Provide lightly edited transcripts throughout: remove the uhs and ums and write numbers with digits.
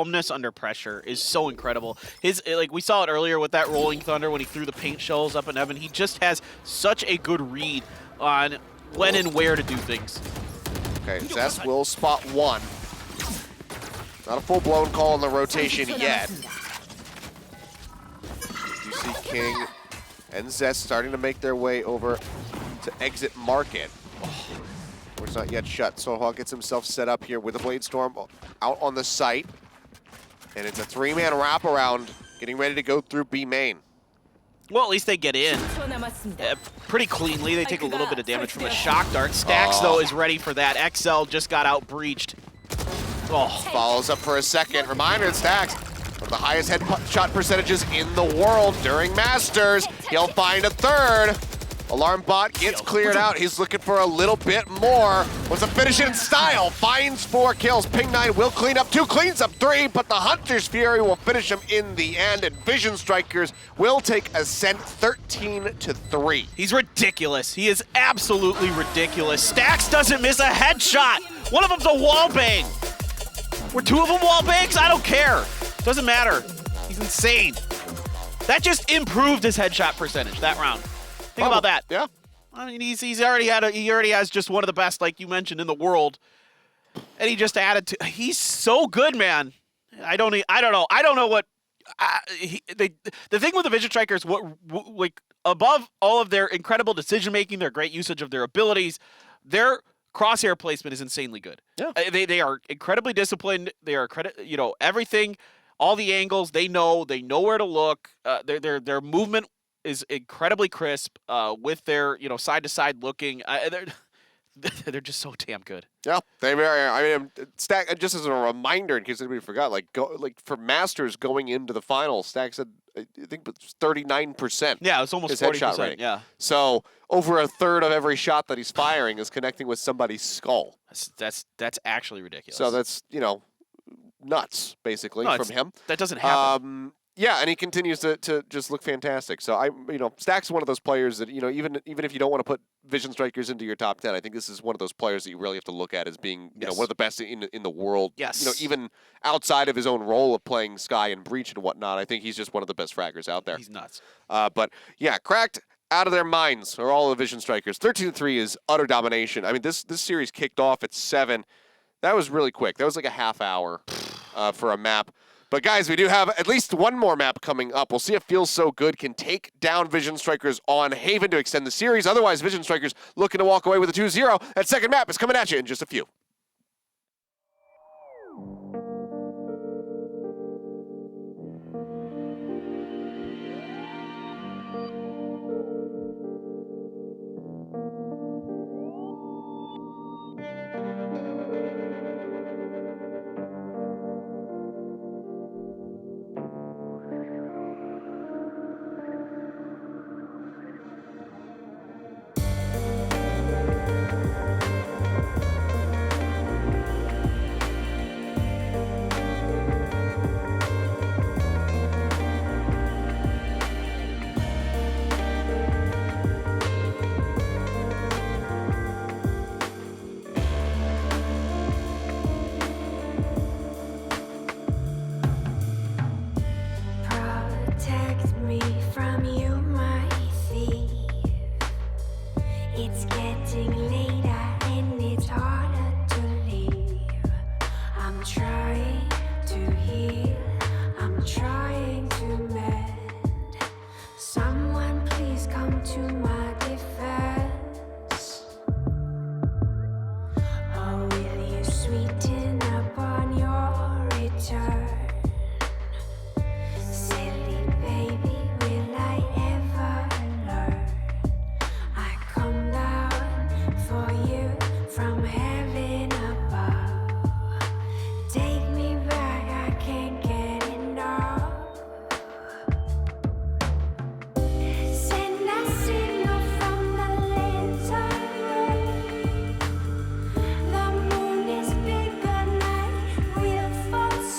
calmness under pressure is so incredible. His, like we saw it earlier with that Rolling Thunder when he threw the paint shells up in heaven. He just has such a good read on when and where to do things. Okay, Zest will spot one. Not a full-blown call on the rotation yet. You see King and Zest starting to make their way over to exit market. Door's not yet shut. Sohawk gets himself set up here with a Blade Storm out on the site. And it's a three-man wraparound getting ready to go through B main. Well, at least they get in pretty cleanly. They take a little bit of damage from a shock dart. Stax, though, is ready for that. XL just got out-breached. Oh. Follows up for a second. Reminder, Stax, one of the highest headshot percentages in the world during Masters. He'll find a third. Alarm bot gets cleared out. He's looking for a little bit more. Wants to finish it in style. Finds 4 kills. Ping 9 will clean up 2, cleans up 3, but the Hunter's Fury will finish him in the end, and Vision Strikers will take Ascent 13-3. He's ridiculous. He is absolutely ridiculous. Stax doesn't miss a headshot. One of them's a wall bang. Were 2 of them wall bangs? I don't care. Doesn't matter. He's insane. That just improved his headshot percentage that round. Think about that. Yeah. I mean, he already has just one of the best, like you mentioned, in the world, and he just added to. He's so good, man. I don't know what. The thing with the Vision Strikers, like above all of their incredible decision making, their great usage of their abilities, their crosshair placement is insanely good. Yeah. They are incredibly disciplined. They are everything, all the angles. They know where to look. Their movement is incredibly crisp with their side to side looking. They're just so damn good. Yeah, they very. I mean, Stack, just as a reminder, in case anybody forgot, like for Masters going into the finals, Stack said I think it's 39%. Yeah, it's almost 40%. Yeah. So over a third of every shot that he's firing is connecting with somebody's skull. That's actually ridiculous. So that's nuts basically from him. That doesn't happen. Yeah, and he continues to just look fantastic. So Stack's one of those players that even if you don't want to put Vision Strikers into your top 10, I think this is one of those players that you really have to look at as being one of the best in the world. Yes. Even outside of his own role of playing Sky and Breach and whatnot, I think he's just one of the best fraggers out there. He's nuts. But yeah, cracked out of their minds are all the Vision Strikers. 13-3 is utter domination. I mean, this series kicked off at 7. That was really quick. That was like a half hour for a map. But guys, we do have at least one more map coming up. We'll see if Feels So Good can take down Vision Strikers on Haven to extend the series. Otherwise, Vision Strikers looking to walk away with a 2-0. That second map is coming at you in just a few.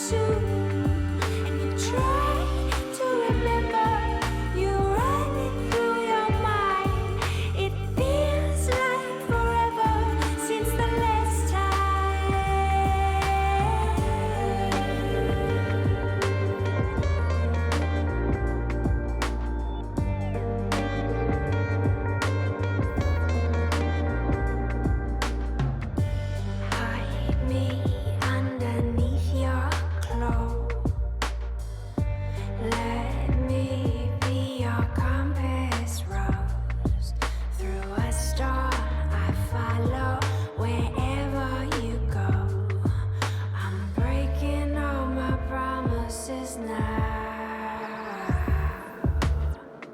Soon. flow. Let me be your compass rose. Through a storm, I follow wherever you go. I'm breaking all my promises now.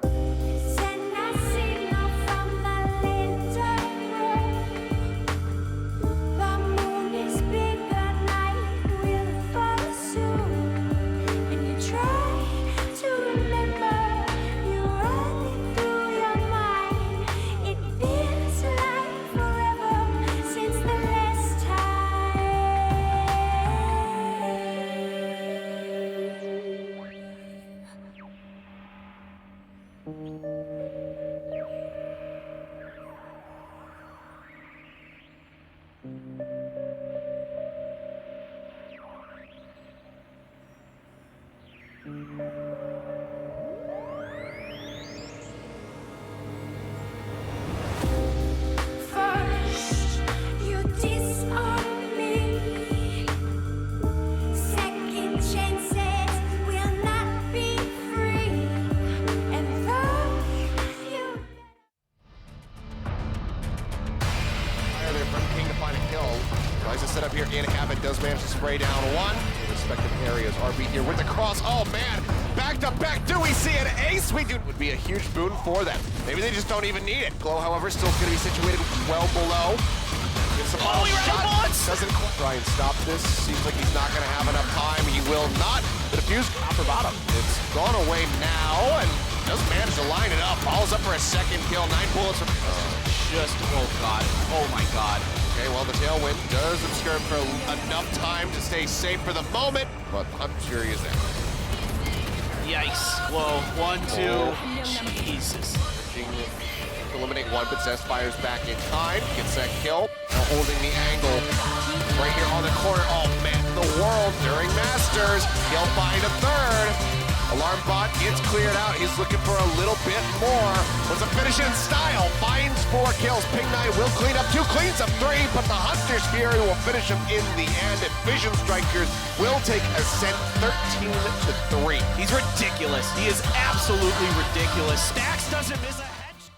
Send a signal from the little road. The moon is bigger, night will fall soon. And you try to remember, you run it through your mind. It feels like forever since the last time. First, you disown me. Second chances will not be free. And though you Fire there from King to find a kill. Tries to set up here in Habit, does manage to spray down one. In respective areas, RB here with the cross. Oh man, back to back. Do we see an ace? We do. Would be a huge boon for them. Maybe they just don't even need it. Glow, however, still going to be situated well below. Gets some Oh, he ran shot. bullets! Doesn't quite try and stop this. Seems like he's not going to have enough time. He will not. The defuse upper bottom. It's gone away now and does manage to line it up. Follows up for a second kill. 9 bullets from. Oh god. Oh my god. Okay, well, the tailwind does obscure him for enough time to stay safe for the moment, but I'm sure he is there. Yikes. Whoa. 1, 2. Jesus. King to eliminate one, but Zest fires back in time, gets that kill, now holding the angle right here on the corner. Oh man, the world during Masters. He'll find a third. Alarm bot gets cleared out. He's looking for a little bit more. What's a finish in style? Finds 4 kills. Ping 9 will clean up 2, cleans up 3, but the Hunter's Fury will finish him in the end. And Vision Strikers will take Ascent 13-3. He's ridiculous. He is absolutely ridiculous. Stacks doesn't miss a headshot.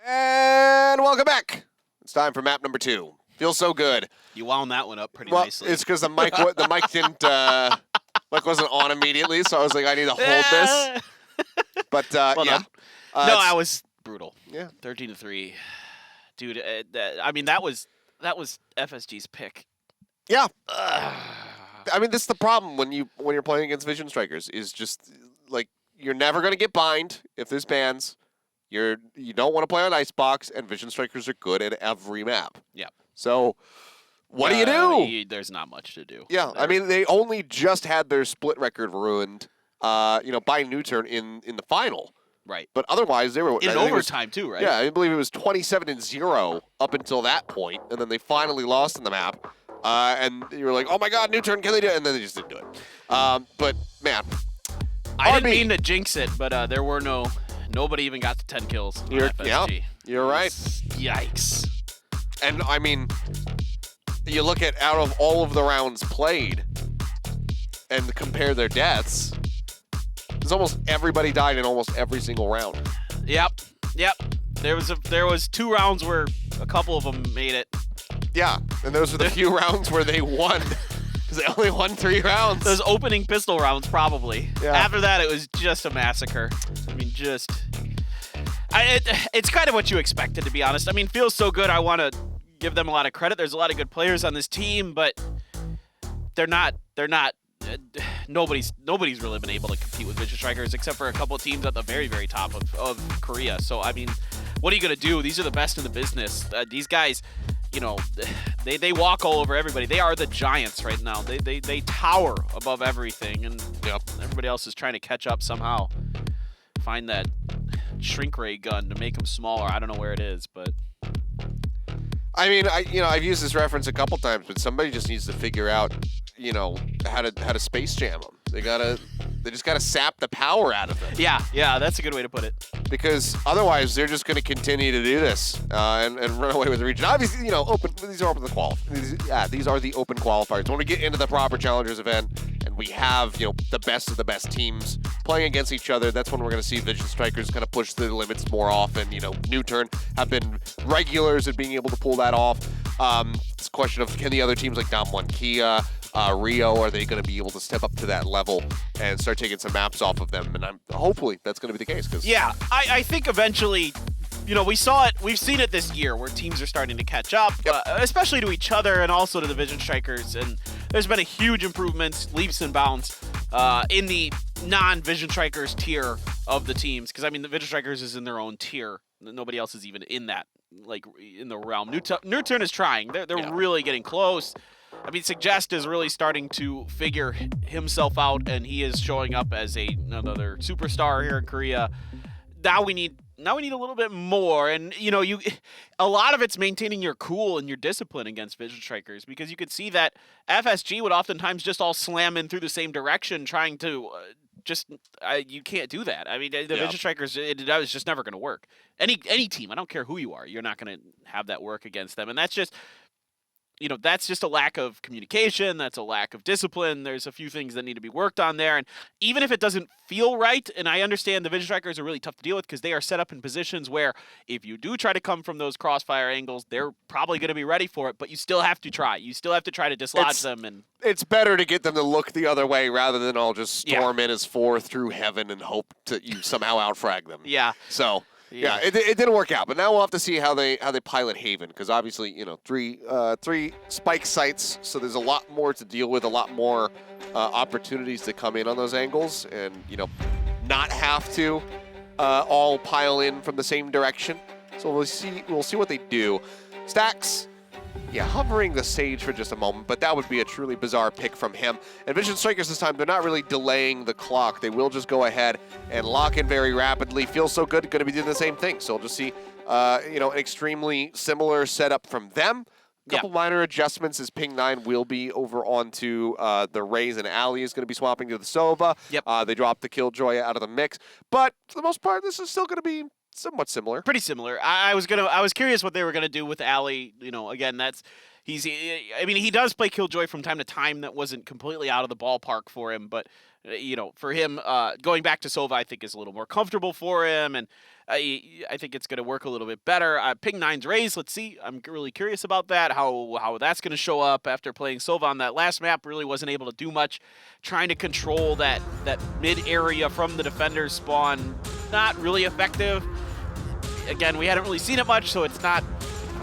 And welcome back. It's time for map number 2. Feels so good. You wound that one up pretty Well, nicely. it's because the mic didn't mic wasn't on immediately, so I was like, I need to hold this. But Well yeah, done. No, it's- I was brutal. yeah. 13-3, dude. I mean, that was FSG's pick. Yeah. I mean, this is the problem when you're playing against Vision Strikers is just like you're never gonna get bind if there's bans. You don't want to play on Icebox, and Vision Strikers are good at every map. Yeah. So what do you do? There's not much to do. Yeah, I mean, they only just had their split record ruined, by Newturn in the final. Right. But otherwise, they were In I think it was- overtime too, right? Yeah, I believe it was 27-0 up until that point, and then they finally lost in the map. And you were like, "Oh my God, Newturn, can they do it?" And then they just didn't do it. But man, I didn't RB. mean to jinx it, but there were nobody even got to 10 kills on FSG. You're right. Yikes. And I mean, you look at out of all of the rounds played, and compare their deaths. There's almost everybody died in almost every single round. Yep. There was 2 rounds where a couple of them made it. Yeah, and those were the few rounds where they won. Because they only won 3 rounds. Those opening pistol rounds, probably. Yeah. After that, it was just a massacre. I mean, it's kind of what you expected, to be honest. I mean, feels so good. I want to give them a lot of credit. There's a lot of good players on this team, but they're not. Nobody's really been able to compete with Vision Strikers except for a couple of teams at the very, very top of Korea. So, I mean, what are you going to do? These are the best in the business. These guys, they walk all over everybody. They are the giants right now. They tower above everything, and everybody else is trying to catch up somehow. Find that shrink ray gun to make them smaller. I don't know where it is, but I mean, I've used this reference a couple times, but somebody just needs to figure out, how to space jam them. They gotta They just got to sap the power out of them. Yeah, that's a good way to put it. Because otherwise, they're just going to continue to do this and run away with the region. Obviously, you know, these are open the qual. These are the open qualifiers. When we get into the proper challengers event and we have, you know, the best of the best teams playing against each other, that's when we're going to see Vision Strikers kind of push the limits more often. You know, New Turn have been regulars at being able to pull that off. It's a question of, can the other teams like Dom1 Kia, Rio, are they going to be able to step up to that level and start taking some maps off of them? And hopefully that's going to be the case. Cause yeah, I think eventually, you know, we've seen it this year where teams are starting to catch up, especially to each other and also to the Vision Strikers. And there's been a huge improvements, leaps and bounds in the non-Vision Strikers tier of the teams. Because, I mean, the Vision Strikers is in their own tier. Nobody else is even in that, like, in the realm. New Turn is trying. They're really getting close. I mean, Suggest is really starting to figure himself out, and he is showing up as another superstar here in Korea. Now we need a little bit more, and you know, a lot of it's maintaining your cool and your discipline against Vision Strikers, because you could see that FSG would oftentimes just all slam in through the same direction, trying to you can't do that. I mean, the Vision Strikers, that was just never going to work. Any team, I don't care who you are, you're not going to have that work against them, and that's just. You know, that's just a lack of communication. That's a lack of discipline. There's a few things that need to be worked on there. And even if it doesn't feel right, and I understand the Vision Strikers are really tough to deal with because they are set up in positions where if you do try to come from those crossfire angles, they're probably going to be ready for it, but you still have to try. You still have to try to dislodge them. And it's better to get them to look the other way rather than all just storm in as 4 through heaven and hope that you somehow outfrag them. Yeah. So... Yeah, it didn't work out, but now we'll have to see how they pilot Haven, because obviously, you know, three spike sites, so there's a lot more to deal with, a lot more opportunities to come in on those angles, and you know, not have to all pile in from the same direction. So we'll see what they do. Stacks. Yeah, hovering the Sage for just a moment, but that would be a truly bizarre pick from him. And Vision Strikers this time, they're not really delaying the clock. They will just go ahead and lock in very rapidly. Feels so good, going to be doing the same thing. So we'll just see, you know, an extremely similar setup from them. A couple minor adjustments as Ping 9 will be over onto the Raze, and Ali is going to be swapping to the Sova. They dropped the Killjoy out of the mix. But for the most part, this is still going to be somewhat similar. Pretty similar. I was curious what they were gonna do with Ali. You know, again, I mean, he does play Killjoy from time to time. That wasn't completely out of the ballpark for him, but you know, for him, going back to Sova, I think is a little more comfortable for him, and I think it's gonna work a little bit better. Ping 9's Raze, let's see. I'm really curious about that. How that's gonna show up after playing Sova on that last map. Really wasn't able to do much. Trying to control that mid area from the defender's spawn, not really effective. Again, we hadn't really seen it much, so it's not.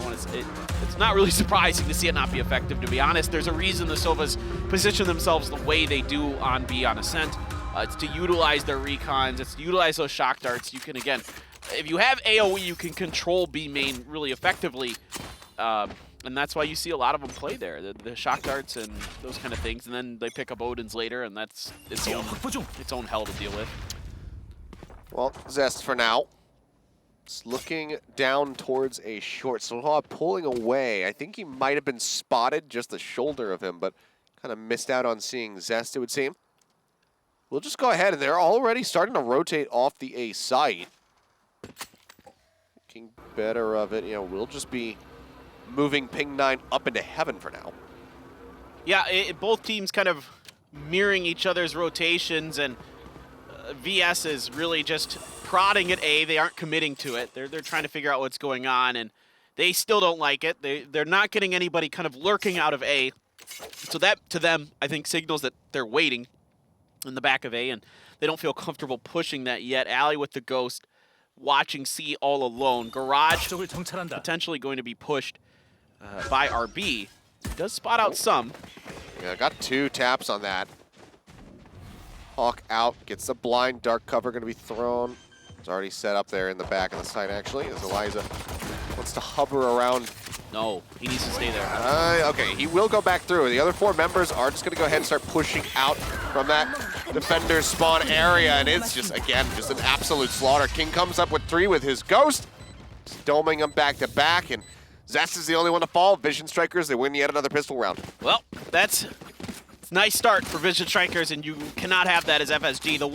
It's not really surprising to see it not be effective. To be honest, there's a reason the Sovas position themselves the way they do on B on Ascent. It's to utilize their recons. It's to utilize those shock darts. You can, again, if you have AoE, you can control B main really effectively, and that's why you see a lot of them play there. The shock darts and those kind of things, and then they pick up Odin's later, and that's its own hell to deal with. Well, Zest for now. It's looking down towards a short. So pulling away. I think he might have been spotted, just the shoulder of him, but kind of missed out on seeing Zest, it would seem. We'll just go ahead, and they're already starting to rotate off the A site. Making better of it. You know, we'll just be moving Ping 9 up into heaven for now. Yeah, both teams kind of mirroring each other's rotations, and VS is really just prodding at A. They aren't committing to it. They're trying to figure out what's going on, and they still don't like it. They're not getting anybody kind of lurking out of A. So that, to them, I think signals that they're waiting in the back of A, and they don't feel comfortable pushing that yet. Ali with the Ghost, watching C all alone. Garage potentially going to be pushed by RB. Does spot out some. Yeah, got 2 taps on that. Hawk out, gets the blind, dark cover going to be thrown. It's already set up there in the back of the site, actually, as Eliza wants to hover around. No, he needs to stay there. Okay, he will go back through. The other 4 members are just going to go ahead and start pushing out from that defender spawn area, and it's just, again, just an absolute slaughter. King comes up with 3 with his Ghost, just doming them back to back, and Zest is the only one to fall. Vision Strikers, they win yet another pistol round. Well, that's Nice start for Vision Strikers, and you cannot have that as FSG. The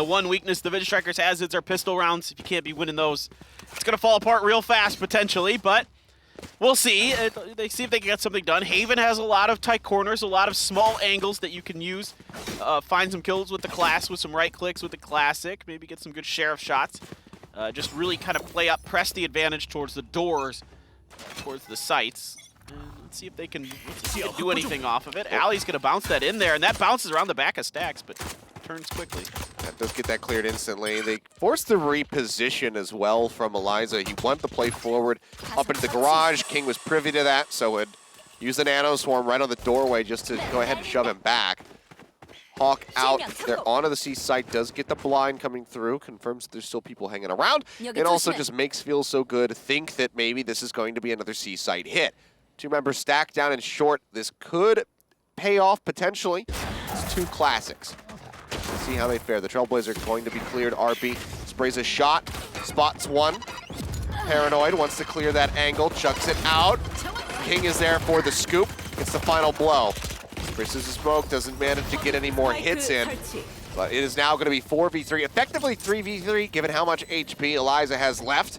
one weakness the Vision Strikers has is their pistol rounds. If you can't be winning those, it's going to fall apart real fast, potentially, but we'll see. They see if they can get something done. Haven has a lot of tight corners, a lot of small angles that you can use. Find some kills with the class, with some right clicks with the classic, maybe get some good sheriff shots. Just really kind of play up, press the advantage towards the doors, towards the sites. Let's see if they can do anything off of it. Alley's going to bounce that in there, and that bounces around the back of Stacks, but turns quickly. That does get that cleared instantly. They forced the reposition as well from Eliza. He wanted to play forward up into the garage. King was privy to that, so would use the nano swarm right on the doorway just to go ahead and shove him back. Hawk out there onto the C site, does get the blind coming through, confirms there's still people hanging around. It also just makes feel so good, think that maybe this is going to be another C site hit. To remember, Stack down and short, this could pay off potentially. It's two classics. Let's see how they fare. The Trailblazer going to be cleared. RB sprays a shot, spots one. Paranoid wants to clear that angle, chucks it out. King is there for the scoop, gets the final blow. Sprays the smoke, doesn't manage to get any more hits in. But it is now going to be 4v3, effectively 3v3, given how much HP Eliza has left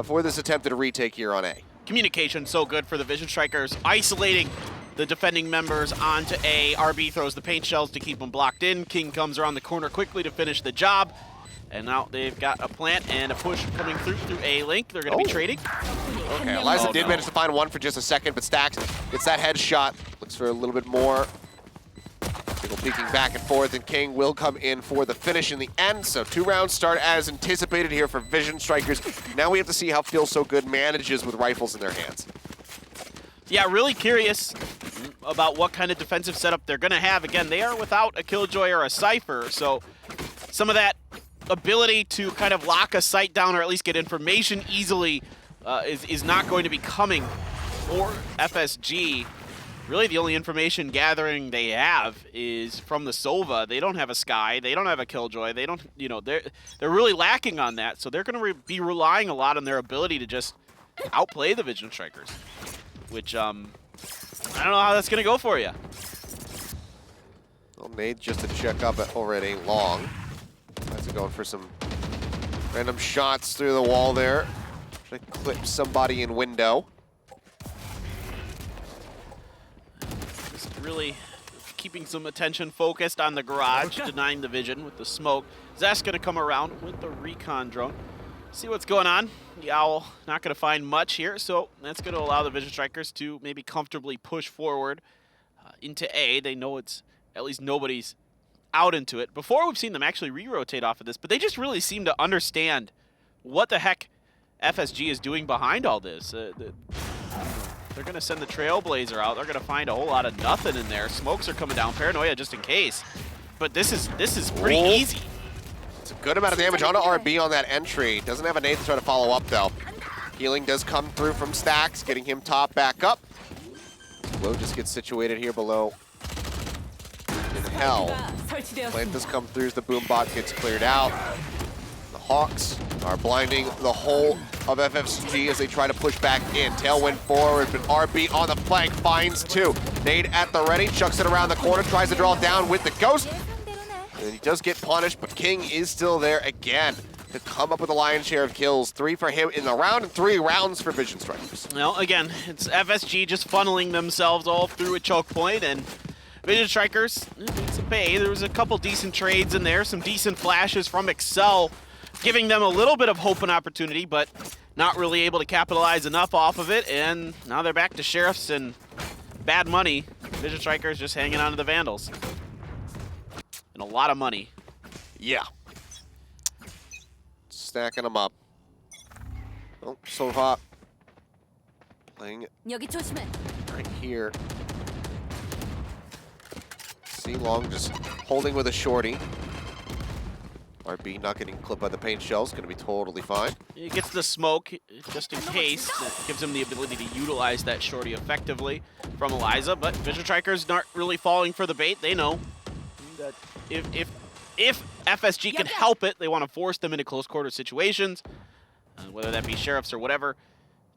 for this attempted retake here on A. Communication so good for the Vision Strikers, isolating the defending members onto A. RB throws the paint shells to keep them blocked in. King comes around the corner quickly to finish the job. And now they've got a plant and a push coming through A-Link. They're going to be trading. Okay, Eliza did manage to find one for just a second, but Stacks gets that headshot. Looks for a little bit more. Single peeking back and forth, and King will come in for the finish in the end. So 2 rounds start as anticipated here for Vision Strikers. Now we have to see how Feel So Good manages with rifles in their hands. Yeah, really curious about what kind of defensive setup they're going to have. Again, they are without a Killjoy or a Cypher, so some of that ability to kind of lock a site down or at least get information easily is not going to be coming for FSG. Really, the only information gathering they have is from the Sova. They don't have a Sky. They don't have a Killjoy. They don't, you know, they're really lacking on that. So they're going to be relying a lot on their ability to just outplay the Vision Strikers, which I don't know how that's going to go for you. Well, Nate just to check up already long. That's going for some random shots through the wall there. Try to clip somebody in window. Really keeping some attention focused on the garage, denying the vision with the smoke. Zach's going to come around with the recon drone. See what's going on. The Owl not going to find much here, so that's going to allow the Vision Strikers to maybe comfortably push forward into A. They know it's at least nobody's out into it. Before, we've seen them actually re-rotate off of this, but they just really seem to understand what the heck FSG is doing behind all this. They're going to send the Trailblazer out. They're going to find a whole lot of nothing in there. Smokes are coming down. Paranoia just in case. But this is pretty easy. It's a good amount of damage onto RB on that entry. Doesn't have a nade to try to follow up, though. Healing does come through from Stacks, getting him top back up. Low just gets situated here below in hell. Plant does come through as the boom bot gets cleared out. The Hawks are blinding the whole of FFG as they try to push back in. Tailwind forward, but RB on the flank finds 2. Nade at the ready, chucks it around the corner, tries to draw down with the Ghost. And he does get punished, but King is still there again to come up with a lion's share of kills. 3 for him in the round and 3 rounds for Vision Strikers. Well, again, it's FSG just funneling themselves all through a choke point, and Vision Strikers need some pay. There was a couple decent trades in there, some decent flashes from Excel, giving them a little bit of hope and opportunity, but not really able to capitalize enough off of it, and now they're back to Sheriffs and bad money. Vision Strikers just hanging on to the Vandals. And a lot of money. Yeah. Stacking them up. Oh, Sova playing right here. C Long just holding with a shorty. RB not getting clipped by the paint shells, gonna be totally fine. He gets the smoke just in case. That gives him the ability to utilize that shorty effectively from Eliza, but Vision Strikers not really falling for the bait. They know that if FSG can help it, they want to force them into close quarter situations, whether that be Sheriffs or whatever.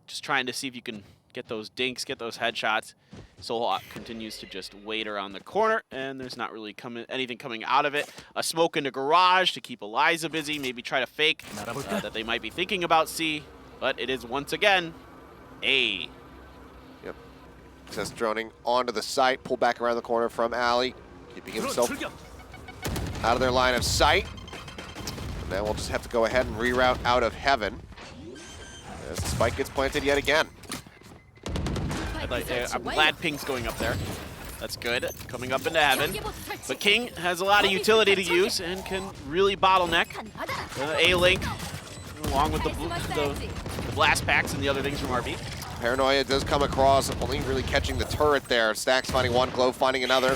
Just trying to see if you can get those dinks, get those headshots. Soulhawk continues to just wait around the corner, and there's not really anything coming out of it. A smoke in the garage to keep Eliza busy, maybe try to fake that they might be thinking about C, but it is once again A. Yep. Just droning onto the site, pull back around the corner from Ali, keeping himself out of their line of sight. And then we'll just have to go ahead and reroute out of heaven as the spike gets planted yet again. I'm glad Ping's going up there. That's good. Coming up into heaven. But King has a lot of utility to use and can really bottleneck A-Link along with the blast packs and the other things from RB. Paranoia does come across, only really catching the turret there. Stacks finding one, Glow finding another.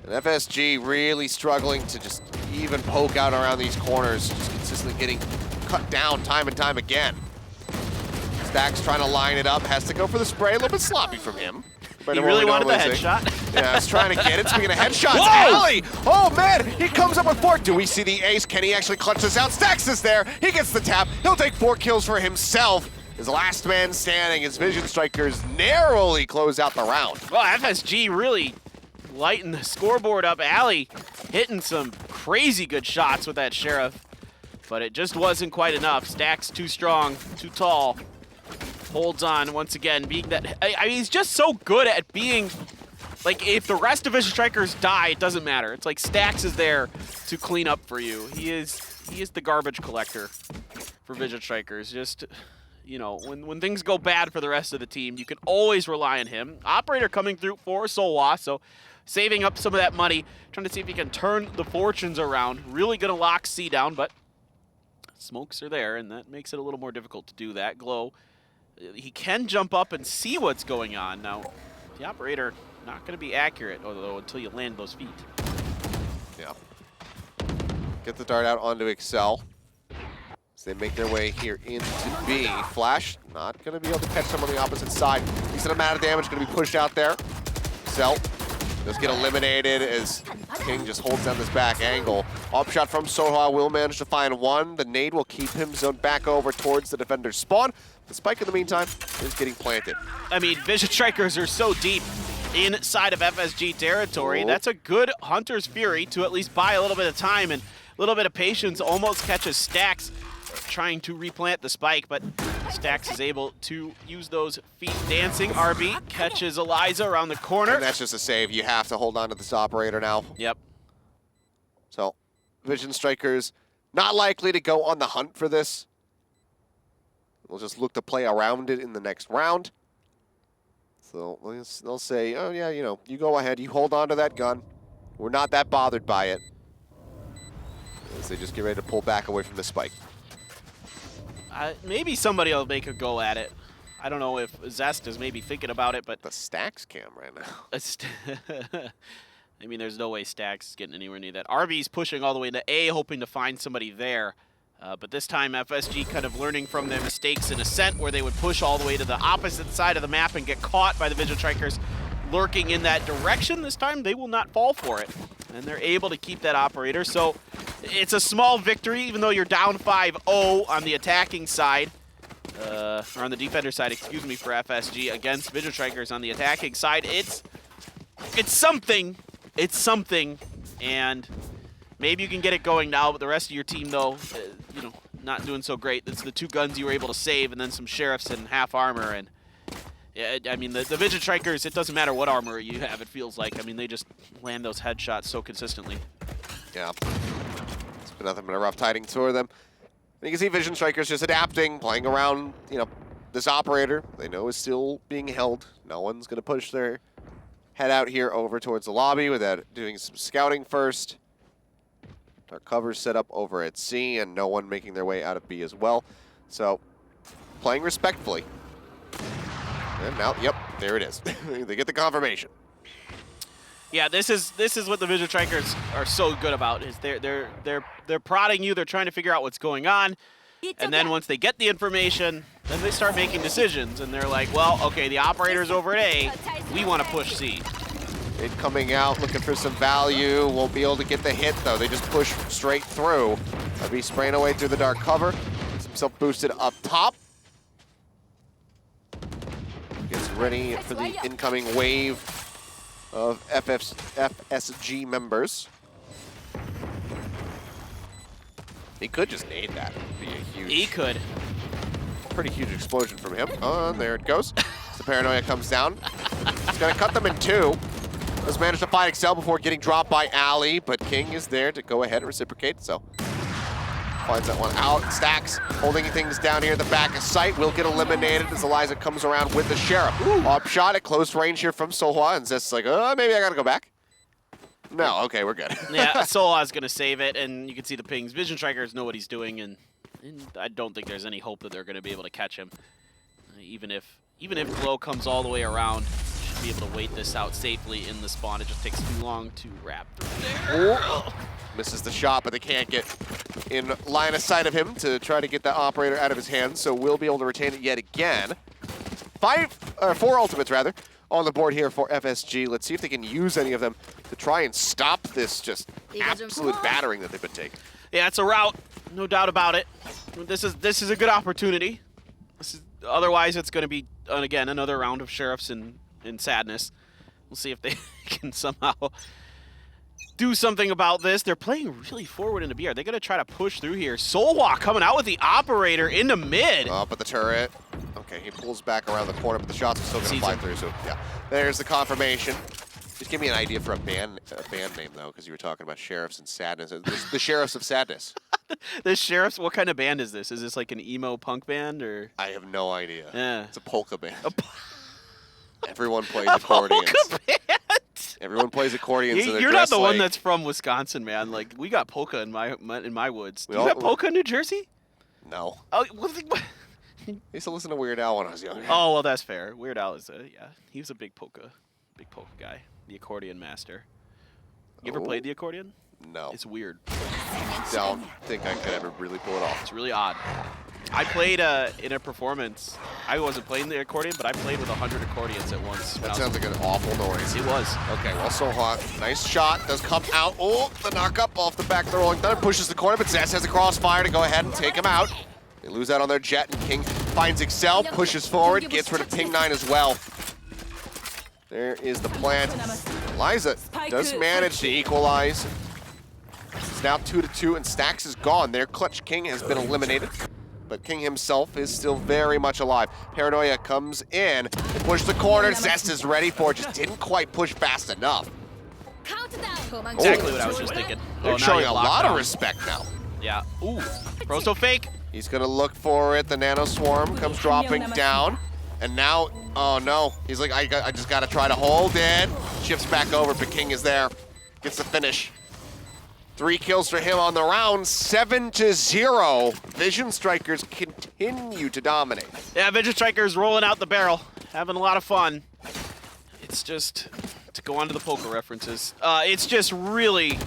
And FSG really struggling to just even poke out around these corners, just consistently getting cut down time and time again. Stacks trying to line it up, has to go for the spray, a little bit sloppy from him. He really wanted the headshot. Yeah, he's trying to get it. Speaking of headshots, Whoa! Ali! Oh man, he comes up with 4. Do we see the ace? Can he actually clutch this out? Stacks is there. He gets the tap. He'll take 4 kills for himself. His last man standing, his Vision Strikers narrowly close out the round. Well, FSG really lighting the scoreboard up. Ali hitting some crazy good shots with that Sheriff, but it just wasn't quite enough. Stacks too strong, too tall. Holds on once again, being that I mean, he's just so good at being like, if the rest of his strikers die, it doesn't matter. It's like Stacks is there to clean up for you. He is the garbage collector for Vision Strikers. Just, you know, when things go bad for the rest of the team, you can always rely on him. Operator coming through for Solwa, so saving up some of that money, trying to see if he can turn the fortunes around. Really gonna lock C down, but smokes are there, and that makes it a little more difficult to do that. Glow, he can jump up and see what's going on. Now, the operator not going to be accurate, although until you land those feet. Yeah. Get the dart out onto Excel. As they make their way here into B. Flash not going to be able to catch them on the opposite side. Decent amount of damage going to be pushed out there. Excel does get eliminated as King just holds down this back angle. Up shot from Soha will manage to find one. The nade will keep him zoned back over towards the defender's spawn. The spike in the meantime is getting planted. I mean, Vision Strikers are so deep inside of FSG territory. That's a good Hunter's Fury to at least buy a little bit of time and a little bit of patience. Almost catches Stacks trying to replant the spike, but Stacks is able to use those feet dancing. RB catches Eliza around the corner. And that's just a save. You have to hold on to this operator now. Yep. So, Vision Strikers not likely to go on the hunt for this. We'll just look to play around it in the next round. So they'll say, oh yeah, you know, you go ahead, you hold on to that gun. We're not that bothered by it. As they just get ready to pull back away from the spike. Maybe somebody will make a go at it. I don't know if Zest is maybe thinking about it, but The Stacks cam right now. I mean, there's no way Stacks is getting anywhere near that. RB's pushing all the way to A, hoping to find somebody there. But this time, FSG kind of learning from their mistakes in Ascent, where they would push all the way to the opposite side of the map and get caught by the Vision Strikers lurking in that direction. This time, they will not fall for it. And they're able to keep that operator. So it's a small victory, even though you're down 5-0 on the attacking side. Or on the defender side, excuse me, for FSG against Vision Strikers on the attacking side. It's something. It's something. And maybe you can get it going now, but the rest of your team, though, you know, not doing so great. It's the 2 guns you were able to save, and then some Sheriffs and half armor. And yeah, I mean, the Vision Strikers, it doesn't matter what armor you have, it feels like. I mean, they just land those headshots so consistently. Yeah. It's been nothing but a rough tiding for them. And you can see Vision Strikers just adapting, playing around, you know, this operator they know is still being held. No one's going to push their head out here over towards the lobby without doing some scouting first. Our cover's set up over at C, and no one making their way out of B as well. So, playing respectfully. And now, yep, there it is. They get the confirmation. Yeah, this is what the Vision Strikers are so good about. Is they're prodding you. They're trying to figure out what's going on, and then once they get the information, then they start making decisions. And they're like, well, okay, the operator's over at A. We want to push C. It coming out, looking for some value. Won't be able to get the hit, though. They just push straight through. They'll be spraying away through the dark cover. Gets himself boosted up top. Gets ready for the incoming wave of FSG members. He could just nade that. It'd be a huge, He could. pretty huge explosion from him. Oh, and there it goes. The Paranoia comes down. It's gonna cut them in two. Does manage to fight Excel before getting dropped by Ali, but King is there to go ahead and reciprocate, so finds that one out. Stacks holding things down here at the back of sight. Will get eliminated as Eliza comes around with the Sheriff. Up shot at close range here from Sohwa, and Zest's like, maybe I gotta go back. No, okay, we're good. Yeah, Solah's going to save it, and you can see the pings. Vision Strikers know what he's doing, and I don't think there's any hope that they're going to be able to catch him. Even if Glow comes all the way around, should be able to wait this out safely in the spawn. It just takes too long to wrap through there. Oh. Misses the shot, but they can't get in line of sight of him to try to get that operator out of his hands, so we'll be able to retain it yet again. 4 ultimates, rather, on the board here for FSG. Let's see if they can use any of them to try and stop this just absolute battering that they've been taking. Yeah, it's a route, no doubt about it. This is a good opportunity. Otherwise, it's going to be, again, another round of Sheriffs in sadness. We'll see if they can somehow do something about this. They're playing really forward into B. Are they going to try to push through here? Solwalk coming out with the operator into mid. Up at the turret. Okay, he pulls back around the corner, but the shots are still going to fly through. So yeah, there's the confirmation. Just give me an idea for a band name though, because you were talking about Sheriffs and Sadness. The Sheriffs of Sadness. The Sheriffs. What kind of band is this? Is this like an emo punk band or? I have no idea. Yeah. It's a polka band. Everyone plays accordions. Polka band. Everyone plays accordions. And You're not the one that's from Wisconsin, man. Like we got polka in my woods. Do you have polka in New Jersey? No. Oh, what? I used to listen to Weird Al when I was younger. Oh well, that's fair. Weird Al is he was a big polka guy, the accordion master. You ever played the accordion? No. It's weird. Don't think I could ever really pull it off. It's really odd. I played in a performance. I wasn't playing the accordion, but I played with 100 accordions at once. That sounds like an awful noise. It was. Okay, well, so hot. Nice shot. Does come out. Oh, the knock up off the back of the Rolling Thunder. Pushes the corner, but Zest has a crossfire to go ahead and take him out. They lose out on their jet, and King finds Excel, pushes forward, gets rid of Ping 9 as well. There is the plant. Eliza does manage to equalize. It's now 2-2, and Stacks is gone. Their clutch King has been eliminated, but King himself is still very much alive. Paranoia comes in, they push the corner. Zest is ready for it, just didn't quite push fast enough. Exactly what I was just thinking. They're showing a lot of respect now. Yeah. Ooh. Prosto fake. He's gonna look for it. The Nano Swarm comes dropping down. And now, oh no. He's like, I just gotta try to hold it. Shifts back over, but King is there. Gets the finish. 3 kills for him on the round, 7-0. Vision Strikers continue to dominate. Yeah, Vision Strikers rolling out the barrel. Having a lot of fun. It's just, to go on to the poker references, it's just really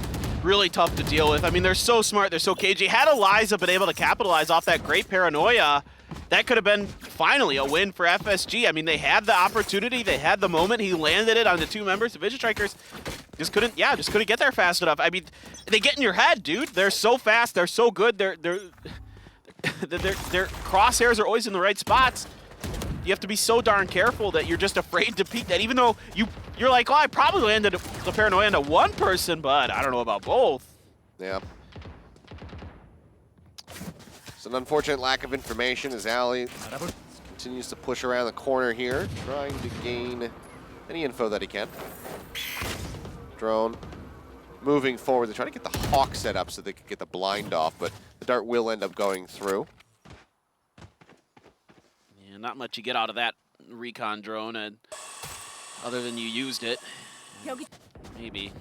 tough to deal with. I mean, they're so smart, they're so cagey. Had Eliza been able to capitalize off that great paranoia, that could have been finally a win for FSG. I mean, they had the opportunity, they had the moment. He landed it on the 2 members. The Vision Strikers just couldn't get there fast enough. I mean, they get in your head, dude. They're so fast, they're so good. Their crosshairs are always in the right spots. You have to be so darn careful that you're just afraid to peek that, even though you're like, oh, I probably landed the paranoia into one person, but I don't know about both. Yeah. It's an unfortunate lack of information as Ali continues to push around the corner here, trying to gain any info that he can. Drone moving forward. They're trying to get the Hawk set up so they can get the blind off, but the dart will end up going through. Yeah, not much you get out of that recon drone, and other than you used it. Maybe.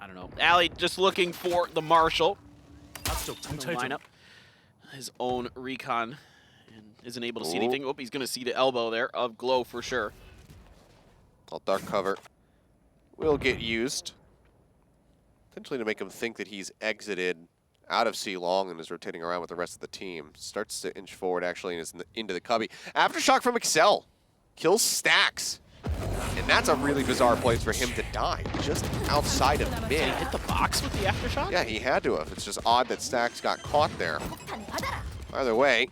I don't know. Ali just looking for the Marshal. Line up his own recon and isn't able to see anything. Oh, he's going to see the elbow there of Glow for sure. All dark cover will get used. Potentially to make him think that he's exited out of C long and is rotating around with the rest of the team. Starts to inch forward actually and is into the cubby. Aftershock from Excel. Kills Stacks. And that's a really bizarre place for him to die, just outside of mid. Did he hit the box with the aftershock? Yeah, he had to have. It's just odd that Stacks got caught there. Either way,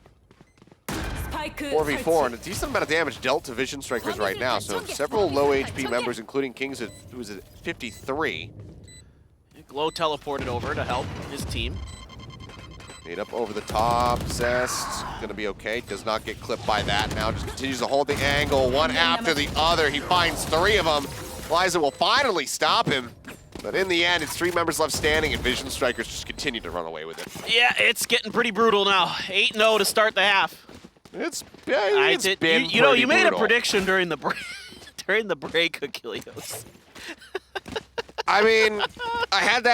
4v4 and a decent amount of damage dealt to Vision Strikers right now. So several low HP members, including Kings, who's at 53. Glow teleported over to help his team. Made up over the top. Zest gonna be okay. Does not get clipped by that. Now just continues to hold the angle one after the other. He finds 3 of them. Liza will finally stop him. But in the end, it's 3 members left standing, and Vision Strikers just continue to run away with it. Yeah, it's getting pretty brutal now. 8-0 to start the half. It's been you know, you made brutal. a prediction during the break, Achilles. I mean, I had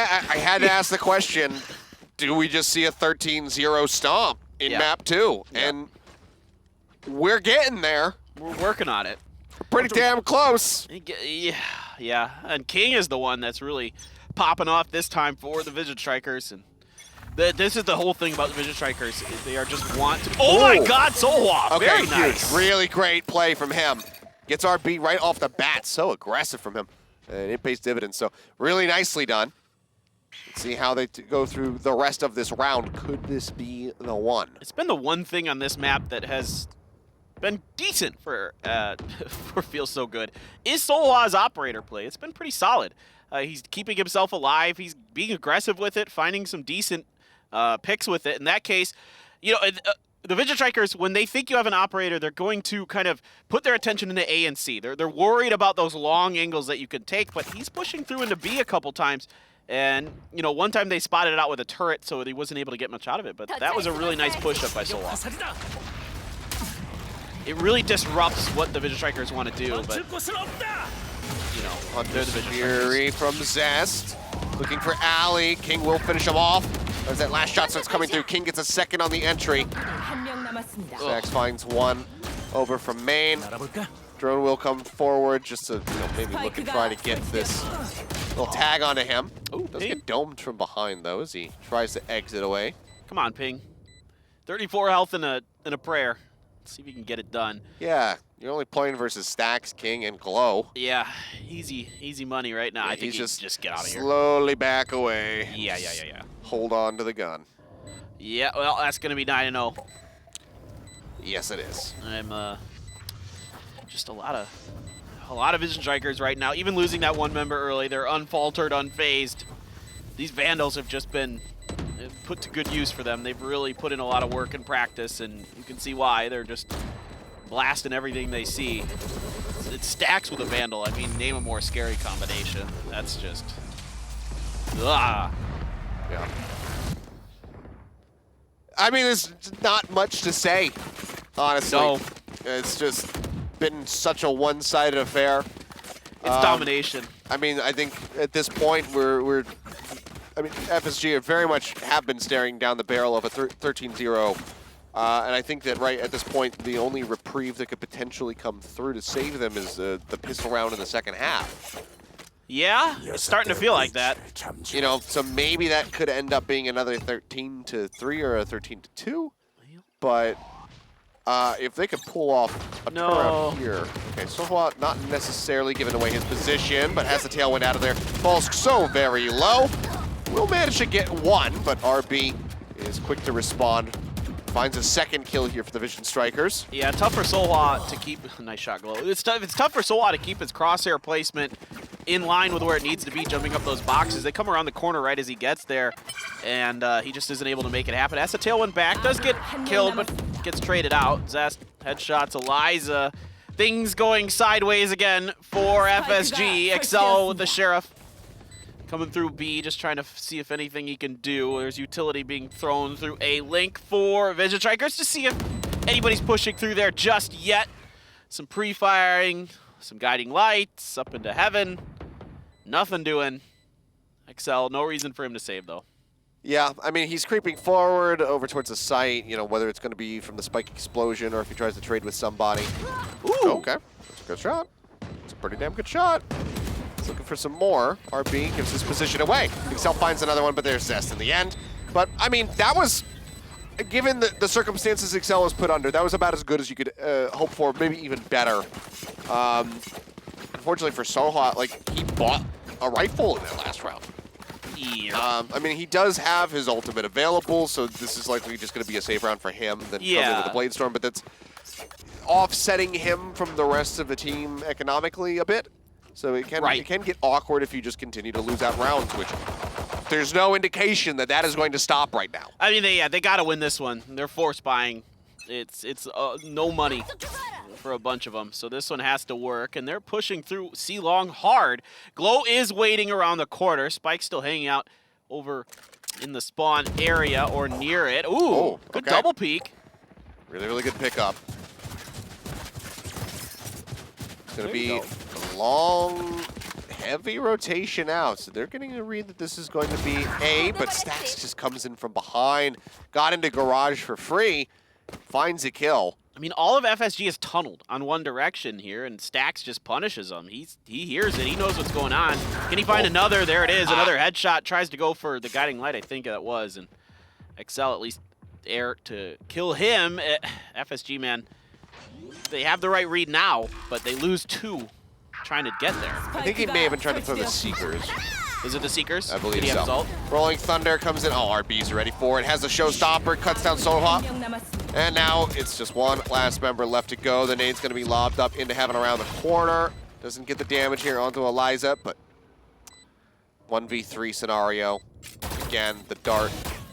to ask the question, do we just see a 13-0 stomp in MAP2? Yeah. And we're getting there. We're working on it. Pretty damn close. Yeah. And King is the one that's really popping off this time for the Vision Strikers. And this is the whole thing about the Vision Strikers. Is they are just want to. Oh my God, Solwa! Okay, Very huge. nice. Really great play from him. Gets RB right off the bat. So aggressive from him. And it pays dividends. So really nicely done. Let's see how they go through the rest of this round. Could this be the one? It's been the one thing on this map that has been decent for Feels So Good is Solwa's operator play. It's been pretty solid. He's keeping himself alive. He's being aggressive with it, finding some decent picks with it. In that case, you know, the Vision Strikers, when they think you have an operator, they're going to kind of put their attention into A and C. They're worried about those long angles that you can take, but he's pushing through into B a couple times. And, you know, one time they spotted it out with a turret, so he wasn't able to get much out of it. But that was a really nice push-up by Solwa. It really disrupts what the Vision Strikers want to do, but, you know, they're the Vision Fury Strikers. from Zest. Looking for Ali. King will finish him off. As that last shot starts coming through, King gets a second on the entry. Zax finds one over from main. Drone will come forward just to maybe look and try to get this little tag onto him. Ooh, Does Ping. get domed from behind though as he tries to exit away. Come on, Ping. 34 health and a prayer. Let's see if you can get it done. Yeah, you're only playing versus Stacks, King, and Glow. Yeah, easy money right now. Yeah, I think he's just get out of here. Slowly back away. Yeah. Hold on to the gun. Yeah, well, that's gonna be 9-0. Yes, it is. I'm just a lot of Vision Strikers right now. Even losing that one member early, they're unfaltered, unfazed. These Vandals have just been put to good use for them. They've really put in a lot of work and practice, and you can see why. They're just blasting everything they see. It stacks with a Vandal. I mean, name a more scary combination. That's just... Yeah. I mean, there's not much to say, honestly. No. It's just been such a one-sided affair. It's domination. I mean, I think at this point I mean, FSG very much have been staring down the barrel of a 13-0. And I think that right at this point, the only reprieve that could potentially come through to save them is the pistol round in the second half. Yeah, it's starting to feel like that. You know, so maybe that could end up being another 13-3 or a 13-2. But if they could pull off a turnaround here. Okay, Sohwa not necessarily giving away his position, but has the tailwind out of there. Falls so very low. Will manage to get one, but RB is quick to respond. Finds a second kill here for the Vision Strikers. Yeah, tough for Solwa to keep... Nice shot, Glow. It's tough for Solwa to keep his crosshair placement in line with where it needs to be, jumping up those boxes. They come around the corner right as he gets there, and he just isn't able to make it happen. As the tailwind back, does get killed, but gets traded out. Zest headshots Eliza. Things going sideways again for FSG. Excel with the Sheriff. Coming through B, just trying to see if anything he can do. There's utility being thrown through A. Link for Vision Strikers to see if anybody's pushing through there just yet. Some pre-firing, some guiding lights up into heaven. Nothing doing. Excel, no reason for him to save though. Yeah, I mean, he's creeping forward over towards the site, you know, whether it's going to be from the spike explosion or if he tries to trade with somebody. Ooh. Okay, that's a good shot. It's a pretty damn good shot. He's looking for some more. RB gives his position away. Excel finds another one, but there's Zest in the end. But, I mean, that was, given the circumstances Excel was put under, that was about as good as you could hope for, maybe even better. Unfortunately for Soha, like, he bought a rifle in that last round. Yeah. I mean, he does have his ultimate available, so this is likely just going to be a safe round for him than probably with the Blade Storm, but that's offsetting him from the rest of the team economically a bit. So it can get awkward if you just continue to lose out rounds, which there's no indication that that is going to stop right now. I mean, they got to win this one. They're force buying. It's no money for a bunch of them, so this one has to work, and they're pushing through C-Long hard. Glow is waiting around the corner. Spike's still hanging out over in the spawn area or near it. Ooh, good double peek. Really, really good pickup. It's going to be a long, heavy rotation out, so they're getting a read that this is going to be A, but Stax just comes in from behind, got into garage for free, finds a kill. I mean, all of FSG is tunneled on one direction here, and Stax just punishes him. He hears it. He knows what's going on. Can he find another? There it is. Another headshot. Tries to go for the guiding light, I think that was. And Excel at least there to kill him. FSG, man, they have the right read now, but they lose 2 trying to get there. I think he may have been trying to throw the Seekers. Is it the Seekers? I believe Did he have his so. ult? Rolling Thunder comes in. Oh, RB's ready for it. Has a showstopper, cuts down Soha. And now it's just one last member left to go. The nade's going to be lobbed up into heaven around the corner. Doesn't get the damage here onto Eliza, but 1v3 scenario. Again, the dart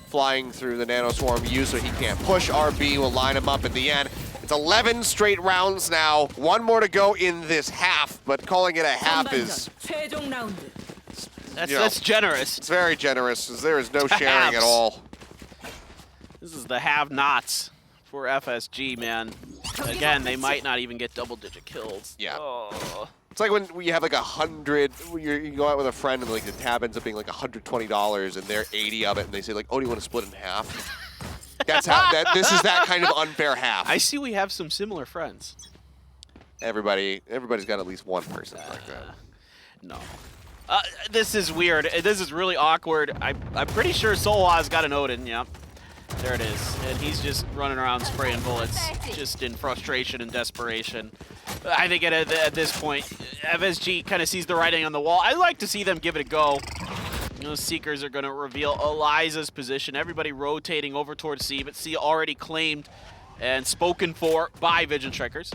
flying through the Nano Swarm U so he can't push. RB will line him up in the end. It's 11 straight rounds now. 1 more to go in this half, but calling it a half is... That's generous. It's very generous, as there is no sharing at all. This is the have-nots for FSG, man. Again, they might not even get double-digit kills. Yeah. Oh. It's like when you have like 100, you go out with a friend and like the tab ends up being like $120 and they're 80 of it, and they say like, oh, do you want to split it in half? That's how, this is that kind of unfair half. I see we have some similar friends. Everybody's got at least one person like that. No. This is weird. This is really awkward. I'm pretty sure Solwa's got an Odin, yep. There it is. And he's just running around spraying bullets, just in frustration and desperation. I think at this point, FSG kind of sees the writing on the wall. I'd like to see them give it a go. Those Seekers are going to reveal Eliza's position. Everybody rotating over towards C, but C already claimed and spoken for by Vision Strikers.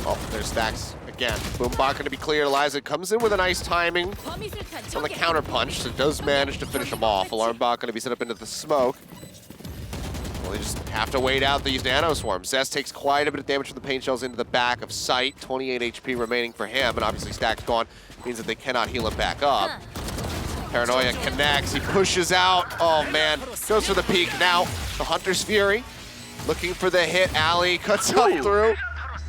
Oh, there's Stacks again. Boombot going to be cleared. Eliza comes in with a nice timing on the counter punch, so does manage to finish him off. Alarm bot going to be set up into the smoke. Well, they just have to wait out these nano swarms. Zest takes quite a bit of damage from the paint shells into the back of sight. 28 HP remaining for him, and obviously Stacks gone means that they cannot heal him back up. Paranoia connects. He pushes out. Oh, man. Goes for the peek. Now, the Hunter's Fury looking for the hit. Ali cuts up through.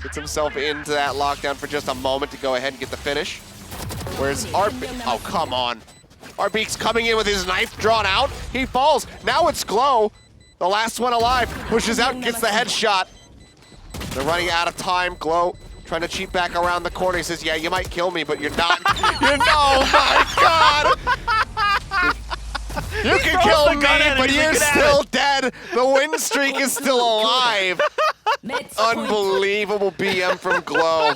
Gets himself into that lockdown for just a moment to go ahead and get the finish. Where's RB? Oh, come on. RB's coming in with his knife drawn out. He falls. Now it's Glow. The last one alive. Pushes out, gets the headshot. They're running out of time. Glow trying to cheat back around the corner. He says, yeah, you might kill me, but you're not. Oh, my God. You can kill me, but you're still dead. The win streak is still alive. Unbelievable BM from Glow.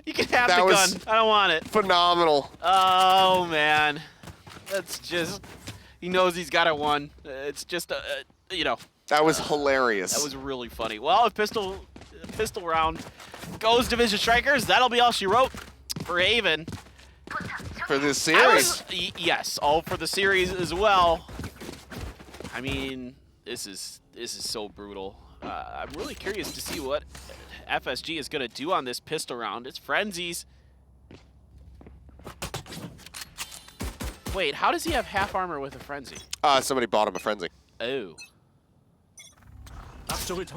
You can have the gun. I don't want it. Phenomenal. Oh, man. That's just... He knows he's got it won. It's just, you know... That was hilarious. That was really funny. Well, if pistol round goes to Vision Strikers, that'll be all she wrote for Haven. For this series. Yes, all for the series as well. I mean, this is so brutal. I'm really curious to see what FSG is going to do on this pistol round. It's Frenzies. Wait, how does he have half armor with a Frenzy? Somebody bought him a Frenzy. Oh.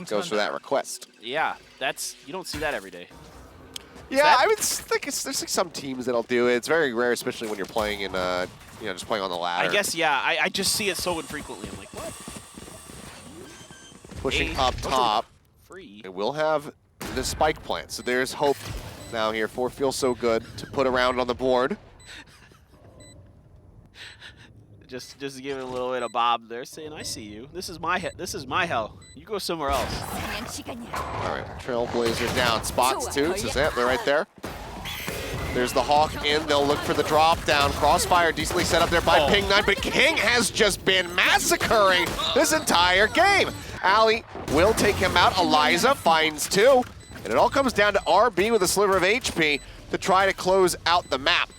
Goes for that request. Yeah, you don't see that every day. Yeah, I would think there's like some teams that'll do it. It's very rare, especially when you're playing in, just playing on the ladder. I guess, yeah. I just see it so infrequently. I'm like, what? Pushing up top. Free. It will have the spike plant, so there's hope now here for Feel So Good to put a round on the board. Just give it a little bit of bob there, saying, I see you. This is my hell. You go somewhere else. All right, Trailblazer down. Spots too. Sazant, they're right there. There's the Hawk in. They'll look for the drop down. Crossfire decently set up there by Ping9, but King has just been massacring this entire game. Ali will take him out. Eliza finds 2. And it all comes down to RB with a sliver of HP to try to close out the map.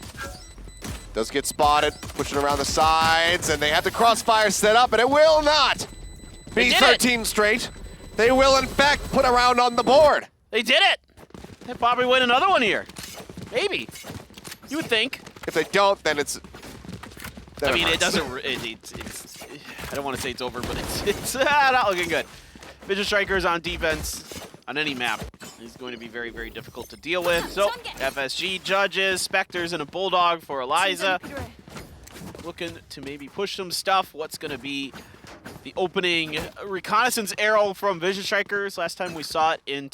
Does get spotted, pushing around the sides, and they have the Crossfire set up, and it will not be 13 straight. They will, in fact, put a round on the board. They did it! They probably win another one here. Maybe. You would think. If they don't, then it's... I mean, it doesn't... It's I don't want to say it's over, but it's not looking good. Vision Strikers on defense on any map is going to be very, very difficult to deal with. So, FSG judges, Spectres, and a Bulldog for Eliza. Looking to maybe push some stuff. What's going to be the opening reconnaissance arrow from Vision Strikers? Last time we saw it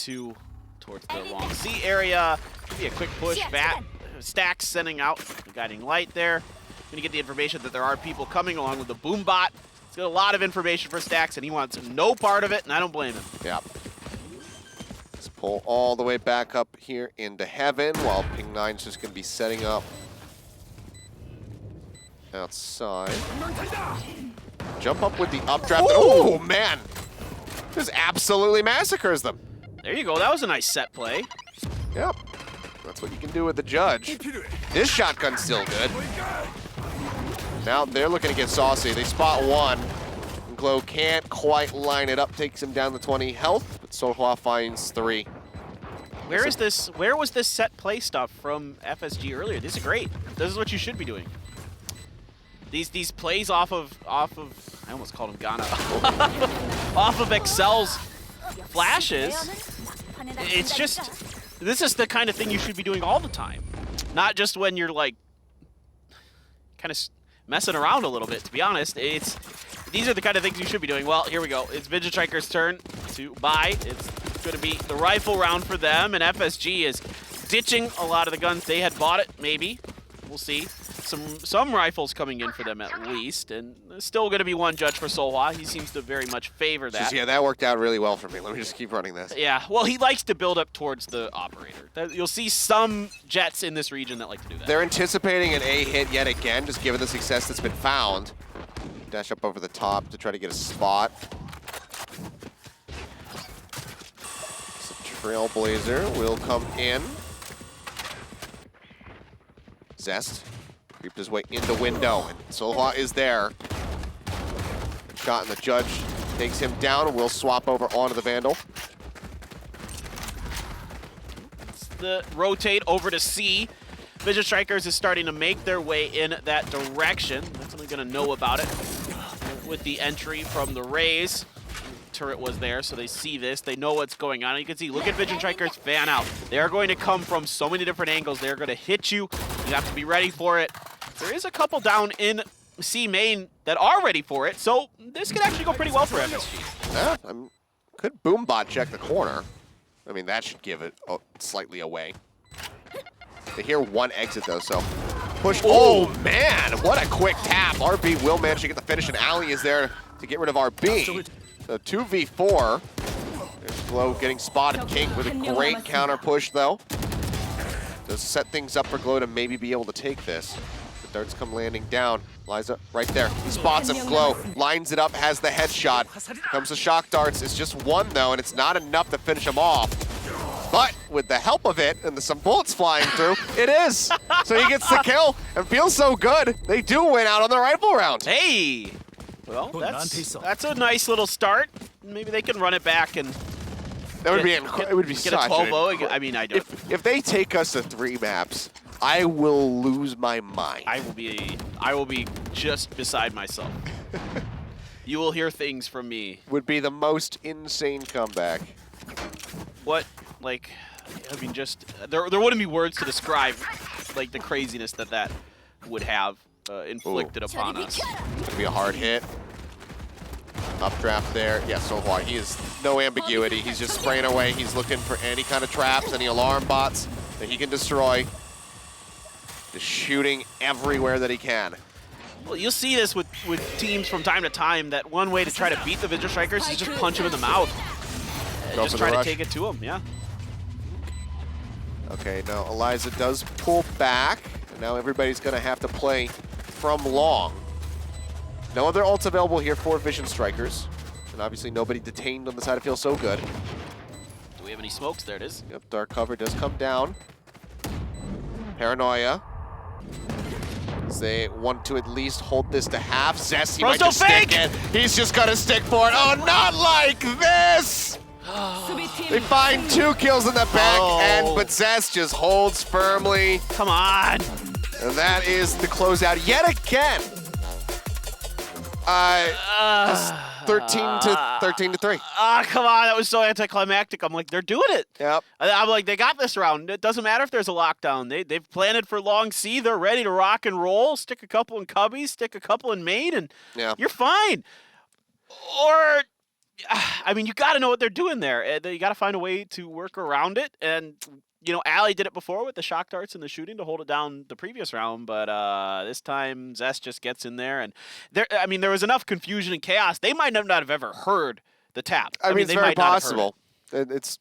towards the long C area. Maybe a quick push. Stacks sending out the guiding light there. Gonna get the information that there are people coming along with the boom bot. It's got a lot of information for Stacks, and he wants no part of it, and I don't blame him. Yeah. Let's pull all the way back up here into heaven while Ping9's just gonna be setting up outside. Jump up with the updraft. Oh man! This absolutely massacres them. There you go. That was a nice set play. Yep. That's what you can do with the judge. This shotgun's still good. Now they're looking to get saucy. They spot 1. Glow can't quite line it up. Takes him down to 20 health, but Sohwa finds 3. Where was this set play stuff from FSG earlier? This is great. This is what you should be doing. These plays off of I almost called him Ghana. Off of Excel's flashes. It's just, this is the kind of thing you should be doing all the time. Not just when you're like kind of messing around a little bit, to be honest. These are the kind of things you should be doing. Well, here we go. It's Vision Striker's turn to buy. It's going to be the rifle round for them, and FSG is ditching a lot of the guns they had bought it, maybe. We'll see. Some rifles coming in for them at least, and still going to be 1 judge for Sohwa. He seems to very much favor that. Yeah, that worked out really well for me. Let me just keep running this. Yeah, well, he likes to build up towards the operator. You'll see some jets in this region that like to do that. They're anticipating an A hit yet again, just given the success that's been found. Dash up over the top to try to get a spot. So Trailblazer will come in. Zest creeped his way into window, and Sohwa is there. Shot in the judge takes him down, and we'll swap over onto the Vandal. Rotate over to C. Vision Strikers is starting to make their way in that direction. That's only going to know about it with the entry from the Rays. Turret was there, so they see this. They know what's going on. And you can see, look at Vision Strikers fan out. They are going to come from so many different angles. They're going to hit you. You have to be ready for it. There is a couple down in C main that are ready for it, so this could actually go pretty well for MSG. Yeah, could Boombot check the corner. I mean, that should give it slightly away. They hear 1 exit, though, so push. Oh, man, what a quick tap. RB will manage to get the finish, and Ali is there to get rid of RB. So 2v4. There's Glow getting spotted. King with a great counter push, though. Does set things up for Glow to maybe be able to take this. The darts come landing down. Liza right there. He spots him. Glow lines it up, has the headshot. Comes the shock darts. It's just 1, though, and it's not enough to finish him off. But with the help of it and some bullets flying through, it is. So he gets the kill and feels so good. They do win out on the rifle round. Hey! Well, that's a nice little start. Maybe they can run it back and that would it would be get such a 12-0. I mean, I don't. If they take us to 3 maps, I will lose my mind. I will be just beside myself. You will hear things from me. Would be the most insane comeback. What, like, I mean, just there wouldn't be words to describe like the craziness that would have inflicted upon us. Gonna be a hard hit. Updraft there. Yeah, Sohwa, he is no ambiguity. He's just spraying away. He's looking for any kind of traps, any alarm bots that he can destroy. Just shooting everywhere that he can. Well, you'll see this with teams from time to time, that one way to try to beat the Vision Strikers is just punch him in the mouth. Just try to take it to him, yeah. Okay, now Eliza does pull back, and now everybody's going to have to play from long. No other ults available here for Vision Strikers, and obviously nobody detained on the side of Feel So Good. Do we have any smokes? There it is. Yep, dark cover does come down. Paranoia. They want to at least hold this to half. Zest, he might just stick it. He's just going to stick for it. Oh, not like this! They find 2 kills in the back end, but Zest just holds firmly. Come on. And that is the closeout yet again. 13 to 3. Come on. That was so anticlimactic. I'm like, they're doing it. Yep. I'm like, they got this round. It doesn't matter if there's a lockdown. They've planted for long C. They're ready to rock and roll. Stick a couple in cubbies, stick a couple in main, and you're fine. Or, I mean, you got to know what they're doing there. You got to find a way to work around it. And, you know, Allie did it before with the shock darts and the shooting to hold it down the previous round. But this time, Zest just gets in there. And, there was enough confusion and chaos. They might not have ever heard the tap. I mean, it's they very might not have heard possible. It's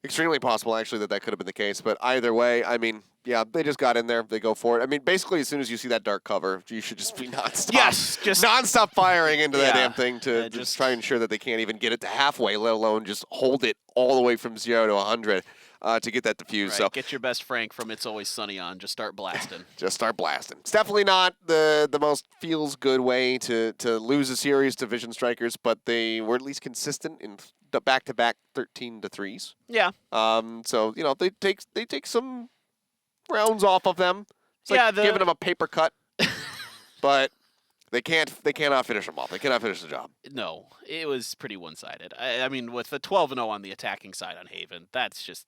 extremely possible, actually, that could have been the case. But either way, I mean, yeah, they just got in there. They go for it. I mean, basically, as soon as you see that dark cover, you should just be nonstop. Yes, just nonstop firing into that damn thing to just try and ensure that they can't even get it to halfway, let alone just hold it all the way from 0 to 100 to get that defused. Right, so get your best Frank from It's Always Sunny on. Just start blasting. just start blasting. It's definitely not the most feels good way to lose a series to Vision Strikers, but they were at least consistent in the back-to-back 13 to 3s. Yeah. So you know they take some rounds off of them. It's like giving them a paper cut, but they cannot finish them off. They cannot finish the job. No, it was pretty one-sided. I mean, with the 12-0 on the attacking side on Haven, that's just.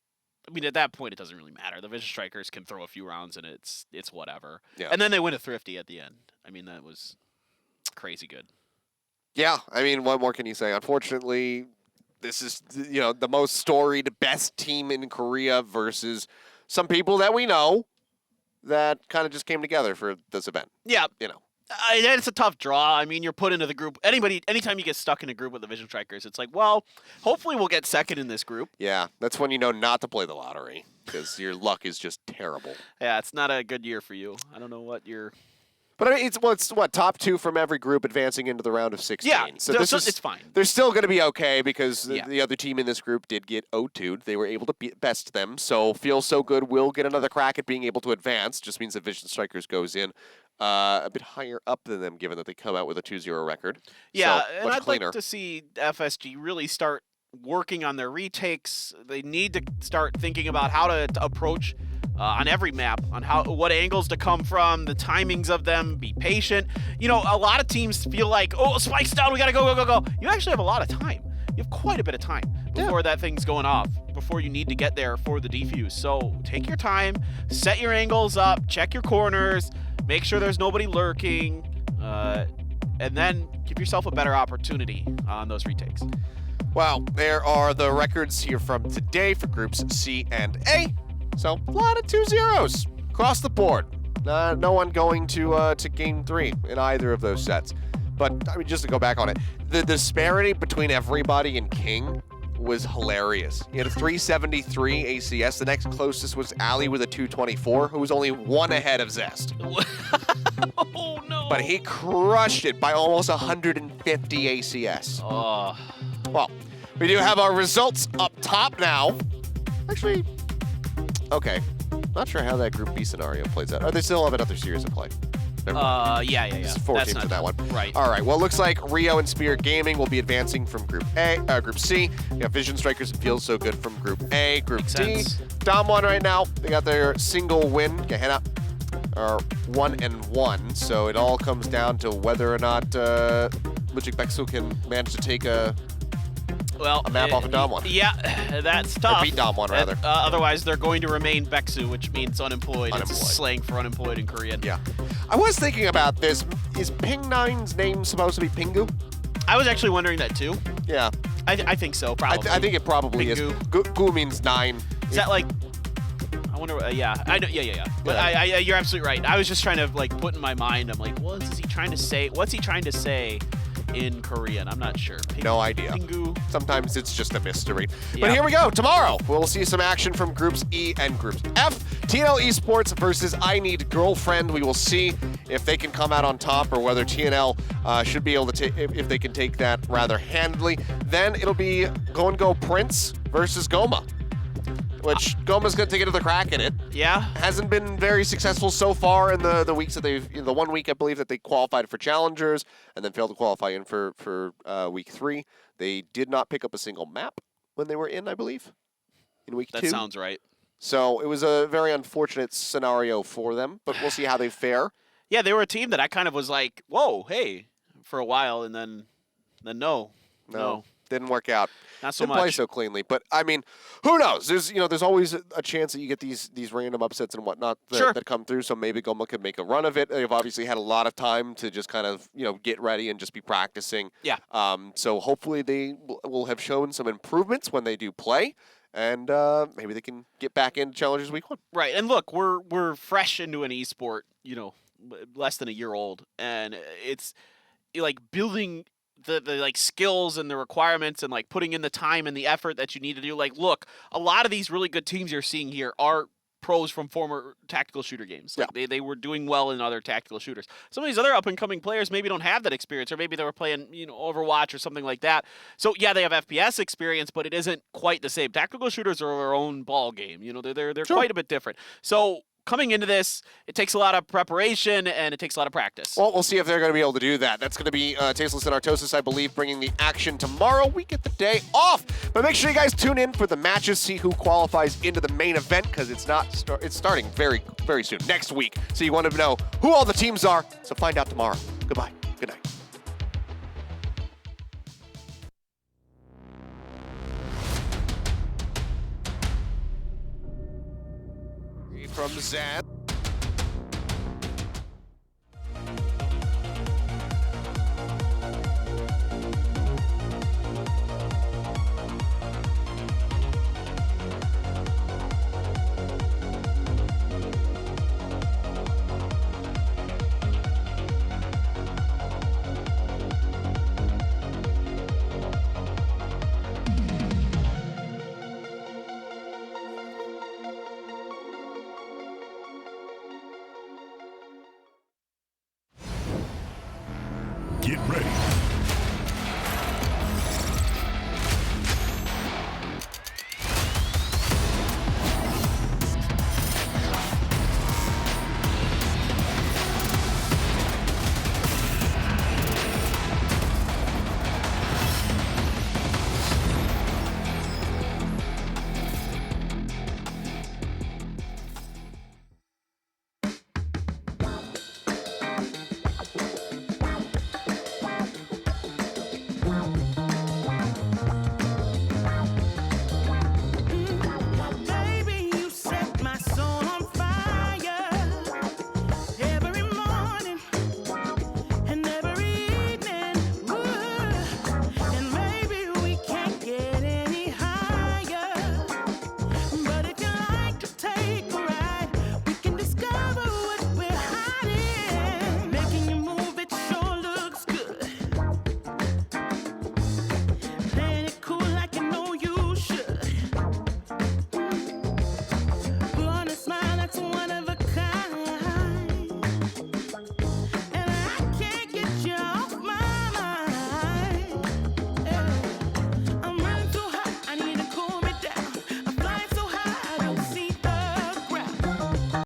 I mean, at that point, it doesn't really matter. The Vision Strikers can throw a few rounds, and it's whatever. Yeah. And then they win a Thrifty at the end. I mean, that was crazy good. Yeah, I mean, what more can you say? Unfortunately, this is the most storied, best team in Korea versus some people that we know that kind of just came together for this event. Yeah. It's a tough draw. I mean, you're put into the group. Anytime you get stuck in a group with the Vision Strikers, it's like, well, hopefully we'll get second in this group. Yeah, that's when you know not to play the lottery because your luck is just terrible. Yeah, it's not a good year for you. I don't know what you're. But I mean, it's what, top 2 from every group advancing into the round of 16. Yeah, so it's fine. They're still going to be okay because the other team in this group did get 0-2'd. They were able to best them, so Feel So Good will get another crack at being able to advance. Just means that Vision Strikers goes in a bit higher up than them, given that they come out with a 2-0 record. Yeah, so, and much I'd cleaner. like to see FSG really start working on their retakes. They need to start thinking about how to approach on every map, on what angles to come from, the timings of them, be patient. You know, a lot of teams feel like, oh, spike's down, we gotta go, go, go, go. You actually have a lot of time. You have quite a bit of time before that thing's going off, before you need to get there for the defuse. So take your time, set your angles up, check your corners, make sure there's nobody lurking, and then give yourself a better opportunity on those retakes. Well, there are the records here from today for groups C and A. So a lot of 2-0s across the board. No one going to game 3 in either of those sets. But I mean, just to go back on it, the disparity between everybody and King was hilarious. He had a 373 ACS. The next closest was Ali with a 224, who was only 1 ahead of Zest. Oh no! But he crushed it by almost 150 ACS. Oh. Well, we do have our results up top now. Actually, okay. Not sure how that Group B scenario plays out. Or they still have another series to play. Yeah. There's 4 That's teams not in that one. Right. All right. Well, it looks like Rio and Spirit Gaming will be advancing from Group C. We got Vision Strikers and Feel So Good from Group A. Group Makes D. sense. Dom1 right now. They got their single win. Gehenna are 1-1. So it all comes down to whether or not Mujik Beksu can manage to take a map off of Dom1. Yeah, that's tough. Or beat Dom1, rather. Otherwise, they're going to remain Beksu, which means unemployed. It's slang for unemployed in Korean. Yeah. I was thinking about this. Is Ping9's name supposed to be Pingu? I was actually wondering that too. Yeah. I think so, probably. I think it probably Pingu. is. Gu means 9. Is that like... I wonder... yeah. I know. Yeah. But you're absolutely right. I was just trying to like put in my mind, I'm like, what is he trying to say? What's he trying to say in Korean? I'm not sure. No idea. Pingu. Sometimes it's just a mystery. Yeah. But here we go. Tomorrow, we'll see some action from Groups E and Groups F. TNL Esports versus I Need Girlfriend. We will see if they can come out on top or whether TNL should be able to take, if they can take that rather handily. Then it'll be Go Prince versus Goma, which Goma's going to take another crack at it. Yeah. Hasn't been very successful so far in the weeks that the 1 week I believe that they qualified for challengers and then failed to qualify in for week 3. They did not pick up a single map when they were in, I believe, in week 2. That sounds right. So it was a very unfortunate scenario for them, but we'll see how they fare. Yeah, they were a team that I kind of was like, whoa, hey, for a while, and then no. Didn't work out. Not so Didn't play much. so cleanly, but I mean, who knows? There's always a chance that you get these random upsets and whatnot that come through. So maybe Goma could make a run of it. They've obviously had a lot of time to just kind of get ready and just be practicing. Yeah. So hopefully they will have shown some improvements when they do play, and maybe they can get back into Challengers Week 1. Right, and look, we're fresh into an esport, less than a year old, and it's like building the like skills and the requirements and like putting in the time and the effort that you need to do. Like, look, a lot of these really good teams you're seeing here are pros from former tactical shooter games. Like they were doing well in other tactical shooters. Some of these other up and coming players maybe don't have that experience, or maybe they were playing Overwatch or something like that. So yeah, they have FPS experience, but it isn't quite the same. Tactical shooters are their own ball game. They're quite a bit different. So coming into this, it takes a lot of preparation and it takes a lot of practice. Well, we'll see if they're going to be able to do that. That's going to be Tasteless and Artosis, I believe, bringing the action tomorrow. We get the day off. But make sure you guys tune in for the matches, see who qualifies into the main event, because it's starting very, very soon, next week. So you want to know who all the teams are. So find out tomorrow. Goodbye. Good night. From Zed.